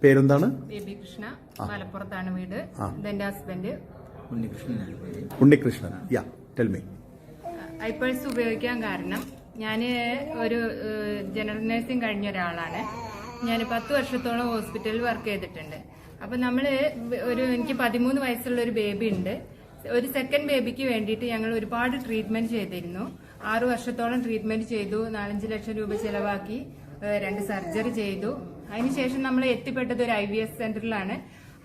പേരെന്താണ്? ബേബി കൃഷ്ണ, മലപ്പുറത്താണ് വീട്. ഇതെന്റെ ഹസ്ബൻഡ് ഉണ്ണികൃഷ്ണൻ. യാ, ടെൽ മീ. ഐപൾസ് ഉപയോഗിക്കാൻ കാരണം ഞാൻ ഒരു ജനറൽ നഴ്സിംഗ് കഴിഞ്ഞ ഒരാളാണ്. ഞാൻ 10 വർഷത്തോളം ഹോസ്പിറ്റലിൽ വർക്ക് ചെയ്തിട്ടുണ്ട്. അപ്പൊ എനിക്ക് 13 വയസ്സുള്ള ഒരു ബേബി ഉണ്ട്. ഒരു സെക്കൻഡ് ബേബിക്ക് വേണ്ടിയിട്ട് ഞങ്ങൾ ഒരുപാട് ട്രീറ്റ്മെന്റ് ചെയ്തിരുന്നു. 6 വർഷത്തോളം ട്രീറ്റ്മെന്റ് ചെയ്തു. 4-5 ലക്ഷം രൂപ ചെലവാക്കി 2 സർജറി ചെയ്തു. അതിനുശേഷം നമ്മൾ എത്തിപ്പെട്ടത് ഒരു IVF സെന്ററിലാണ്.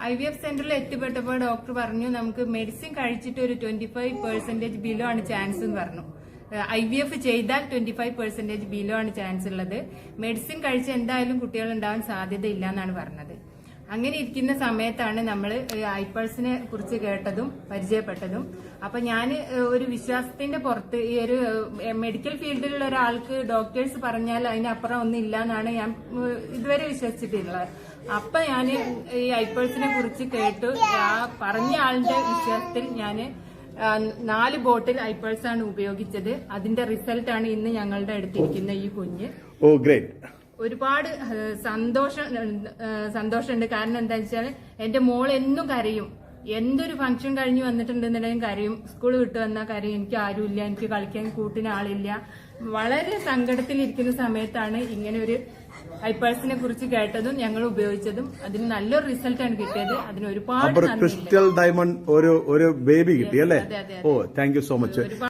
IVF സെന്ററിൽ എത്തിപ്പെട്ടപ്പോൾ ഡോക്ടർ പറഞ്ഞു നമുക്ക് മെഡിസിൻ കഴിച്ചിട്ട് ഒരു 25% ബിലോ ആണ് ചാൻസ് എന്ന് പറഞ്ഞു. IVF ചെയ്താൽ 25% ബിലോ ആണ് ചാൻസ് ഉള്ളത്. മെഡിസിൻ കഴിച്ച് എന്തായാലും കുട്ടികൾ ഉണ്ടാവാൻ സാധ്യതയില്ല എന്നാണ് പറഞ്ഞത്. അങ്ങനെ ഇരിക്കുന്ന സമയത്താണ് നമ്മൾ ഐപൾസിനെ കുറിച്ച് കേട്ടതും പരിചയപ്പെട്ടതും. അപ്പൊ ഞാൻ ഒരു വിശ്വാസത്തിന്റെ പുറത്ത് ഈ ഒരു മെഡിക്കൽ ഫീൽഡിലുള്ള ഒരാൾക്ക് ഡോക്ടേഴ്സ് പറഞ്ഞാൽ അതിനപ്പുറം ഒന്നും ഇല്ല എന്നാണ് ഞാൻ ഇതുവരെ വിശ്വസിച്ചിട്ടുള്ളത്. അപ്പൊ ഞാൻ ഈ ഐപൾസിനെ കുറിച്ച് കേട്ടു. പറഞ്ഞ ആളുടെ വിശ്വാസത്തിൽ ഞാൻ 4 ബോട്ടിൽ ഐപൾസ് ആണ് ഉപയോഗിച്ചത്. അതിന്റെ റിസൾട്ടാണ് ഇന്ന് ഞങ്ങളുടെ അടുത്തിരിക്കുന്ന ഈ കുഞ്ഞ്. ഓ ഗ്രേറ്റ്. ഒരുപാട് സന്തോഷമുണ്ട്. കാരണം എന്താ വെച്ചാൽ എന്റെ മോൾ എന്നും കരയും. എന്തൊരു ഫംഗ്ഷൻ കഴിഞ്ഞ് വന്നിട്ടുണ്ടെന്നുണ്ടെങ്കിലും കരയും. സ്കൂൾ വിട്ട് വന്നാൽ കരയും. എനിക്ക് ആരുമില്ല, എനിക്ക് കളിക്കാൻ കൂട്ടിന് ആളില്ല. വളരെ സങ്കടത്തിലിരിക്കുന്ന സമയത്താണ് ഇങ്ങനെ ഒരു ഐപൾസിനെ കുറിച്ച് കേട്ടതും ഞങ്ങൾ ഉപയോഗിച്ചതും. അതിന് നല്ലൊരു റിസൾട്ടാണ് കിട്ടിയത്. അതിന് ഒരുപാട് ക്രിസ്റ്റൽ ഡയമണ്ട് ഒരു ബേബി കിട്ടി അല്ലേ? ഓ, താങ്ക് യു സോ മച്ച്.